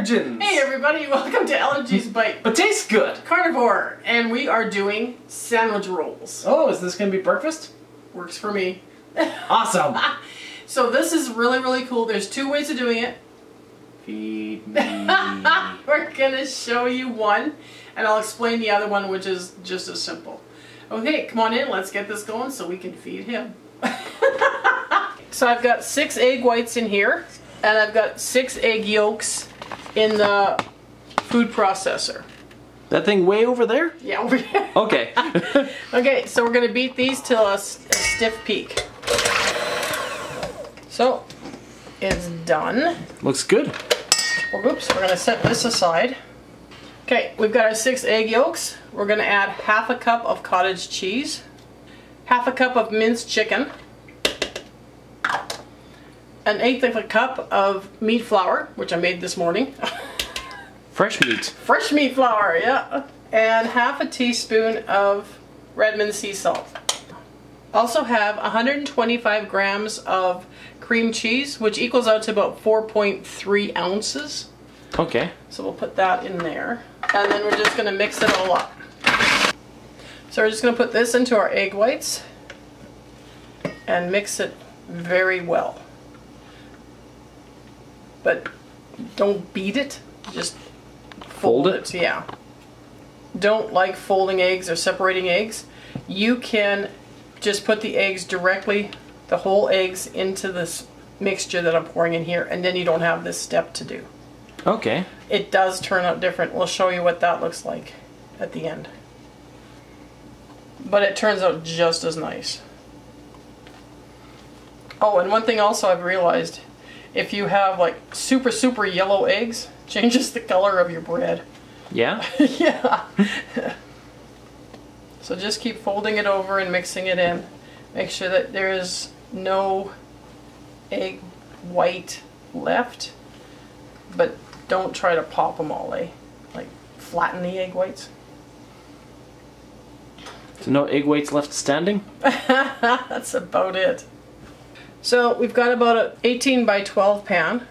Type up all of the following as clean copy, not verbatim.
allergens! Hey everybody, welcome to Allergies Bite. But tastes good! Carnivore, and we are doing sandwich rolls. Oh, is this gonna be breakfast? Works for me. Awesome! So this is really cool. There's two ways of doing it. Feed me. We're gonna show you one, and I'll explain the other one, which is just as simple. Okay, come on in, let's get this going so we can feed him. So I've got 6 egg whites in here, and I've got 6 egg yolks in the food processor. That thing way over there? Yeah, over here. Okay. Okay, so we're going to beat these till a stiff peak. So, it's done. Looks good. Well, oops, we're going to set this aside. Okay, we've got our 6 egg yolks. We're going to add half a cup of cottage cheese, half a cup of minced chicken, 1/8 of a cup of meat flour, which I made this morning. Fresh meat. Fresh meat flour, yeah. And half a teaspoon of Redmond sea salt. Also have 125 grams of cream cheese, which equals out to about 4.3 ounces. Okay. So we'll put that in there. And then we're just going to mix it all up. So we're just going to put this into our egg whites and mix it very well. But don't beat it, just fold it. Yeah. Don't like folding eggs or separating eggs. You can just put the eggs directly, the whole eggs, into this mixture that I'm pouring in here, and then you don't have this step to do. Okay. It does turn out different. We'll show you what that looks like at the end. But it turns out just as nice. Oh, and one thing also I've realized, if you have like super yellow eggs, changes the color of your bread. Yeah? Yeah. So just keep folding it over and mixing it in. Make sure that there is no egg white left, but don't try to pop them all, eh? Like flatten the egg whites. So no egg whites left standing? That's about it. So we've got about an 18 by 12 pan.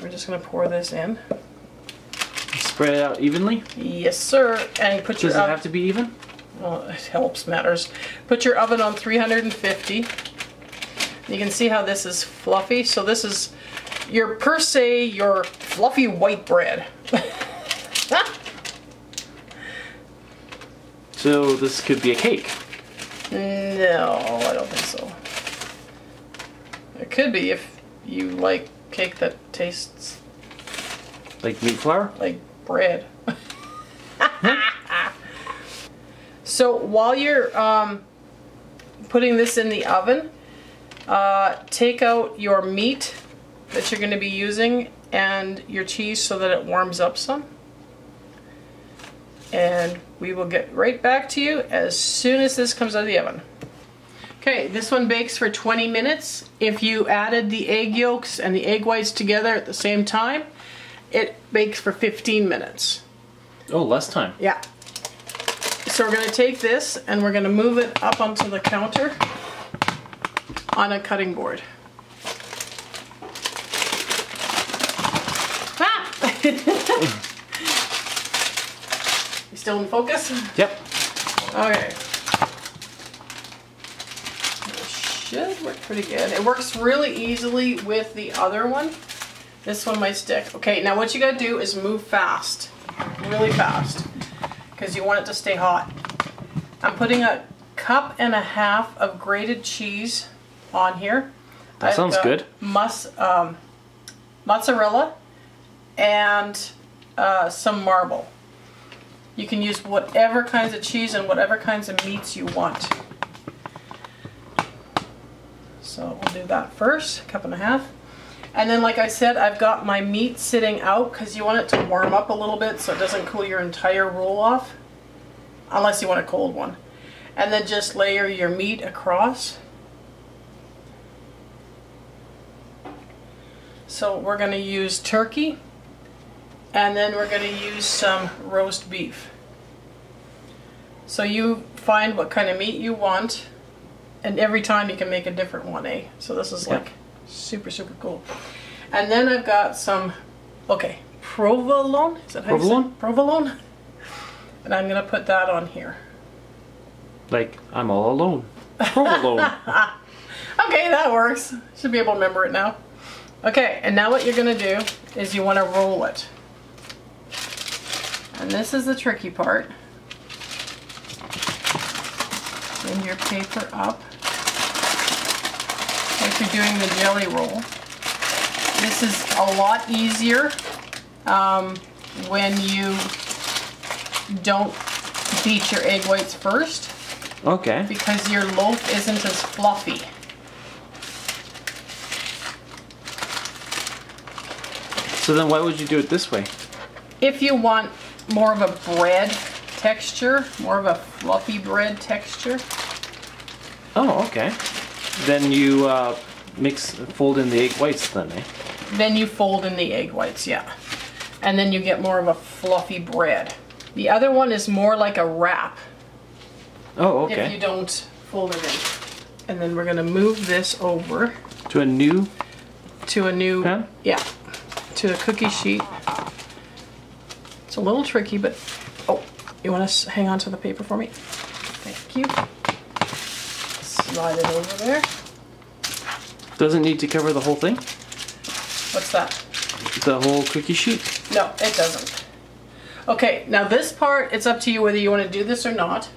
We're just going to pour this in. Spread it out evenly? Yes, sir. And you put your Does it have to be even? Well, it helps matters. Put your oven on 350. You can see how this is fluffy. So this is your fluffy white bread. So this could be a cake? No, I don't think so. It could be if you like cake that tastes Like meat flour? like bread. So while you're putting this in the oven, take out your meat that you're going to be using and your cheese so that it warms up some. And we will get right back to you as soon as this comes out of the oven. Okay, this one bakes for 20 minutes. If you added the egg yolks and the egg whites together at the same time, it bakes for 15 minutes. Oh, less time. Yeah. So we're going to take this and we're going to move it up onto the counter on a cutting board. Ah! You still in focus? Yep. Okay. Should work pretty good. It works really easily with the other one. This one might stick. Okay, now what you gotta do is move fast. Really fast. Because you want it to stay hot. I'm putting 1.5 cups of grated cheese on here. That sounds good. Mozzarella and some marble. You can use whatever kinds of cheese and whatever kinds of meats you want. So we'll do that first, 1.5 cups. And then, like I said, I've got my meat sitting out because you want it to warm up a little bit so it doesn't cool your entire roll off. Unless you want a cold one. And then just layer your meat across. So we're going to use turkey. And then we're going to use some roast beef. So you find what kind of meat you want. And every time you can make a different one, eh? So this is like super, super cool. And then I've got some Okay, provolone. Is that how you say Provolone? it? Provolone. And I'm gonna put that on here. Like, I'm all alone. Provolone. Okay, that works. Should be able to remember it now. Okay, and now what you're gonna do is you wanna roll it. And this is the tricky part. Bend your paper up like you're doing the jelly roll. This is a lot easier when you don't beat your egg whites first. Okay. Because your loaf isn't as fluffy. So then why would you do it this way? If you want more of a bread texture, more of a fluffy bread texture. Oh, okay. Then you fold in the egg whites then, eh? Then you fold in the egg whites, yeah. And then you get more of a fluffy bread. The other one is more like a wrap. Oh, okay. If you don't fold it in. And then we're gonna move this over. To a new pan? Yeah, to a cookie sheet. It's a little tricky, but, oh, you wanna hang on to the paper for me? Thank you. Slide it over there. Doesn't need to cover the whole thing? What's that? The whole cookie sheet? No, it doesn't. Okay, now this part, it's up to you whether you want to do this or not.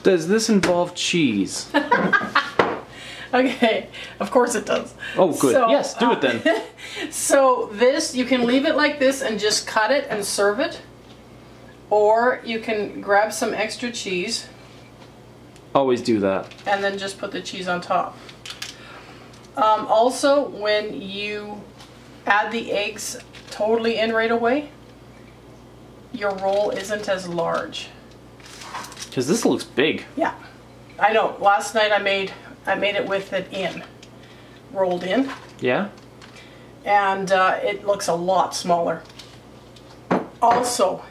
Does this involve cheese? Okay, of course it does. Oh, good. So, yes, do it then. So this, you can leave it like this and just cut it and serve it. Or you can grab some extra cheese. Always do that. And then just put the cheese on top. Also, when you add the eggs totally in right away, your roll isn't as large. Because this looks big. Yeah, I know. Last night I made it with it rolled in. Yeah? And it looks a lot smaller. Also,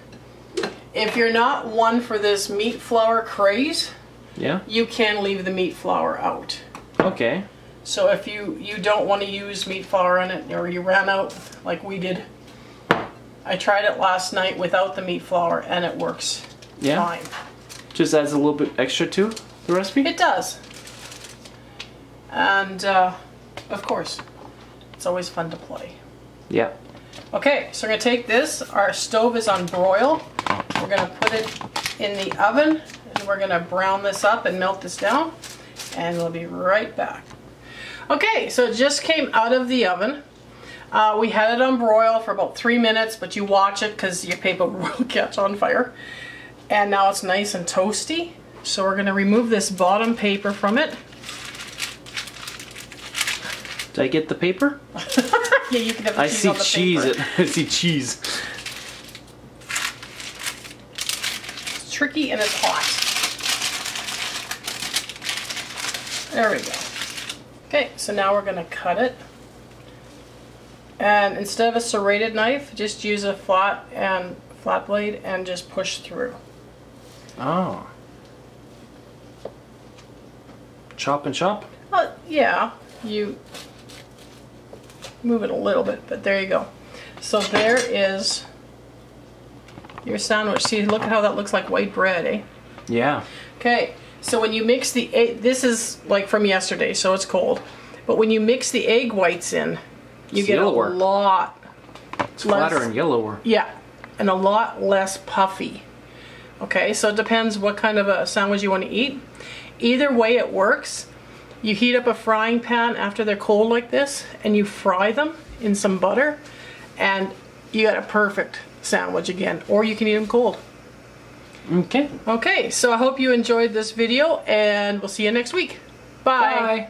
if you're not one for this meat flour craze, Yeah? you can leave the meat flour out. Okay. So if you don't want to use meat flour in it, or you ran out like we did, I tried it last night without the meat flour and it works fine. Just adds a little bit extra to the recipe? It does. And of course, it's always fun to play. Yeah. Okay, so we're going to take this. Our stove is on broil. We're going to put it in the oven and we're going to brown this up and melt this down. And we'll be right back. Okay, so it just came out of the oven. We had it on broil for about 3 minutes, but you watch it because your paper will catch on fire. And now it's nice and toasty. So we're going to remove this bottom paper from it. Did I get the paper? Yeah, you can have the cheese on the paper. I see cheese. It's tricky and it's hot. There we go. Okay, so now we're going to cut it. And instead of a serrated knife, just use a flat blade and just push through. Oh. Chop and chop? Yeah, you move it a little bit, but there you go. So there is your sandwich. See, look at how that looks like white bread, eh? Yeah. Okay, so when you mix the egg, this is like from yesterday, so it's cold. But when you mix the egg whites in, you get yellower. a lot. It's flatter and yellower. Yeah, and a lot less puffy. Okay, so it depends what kind of a sandwich you want to eat. Either way it works. You heat up a frying pan after they're cold like this, and you fry them in some butter, and you got a perfect sandwich again. Or you can eat them cold. Okay. Okay, so I hope you enjoyed this video, and we'll see you next week. Bye. Bye.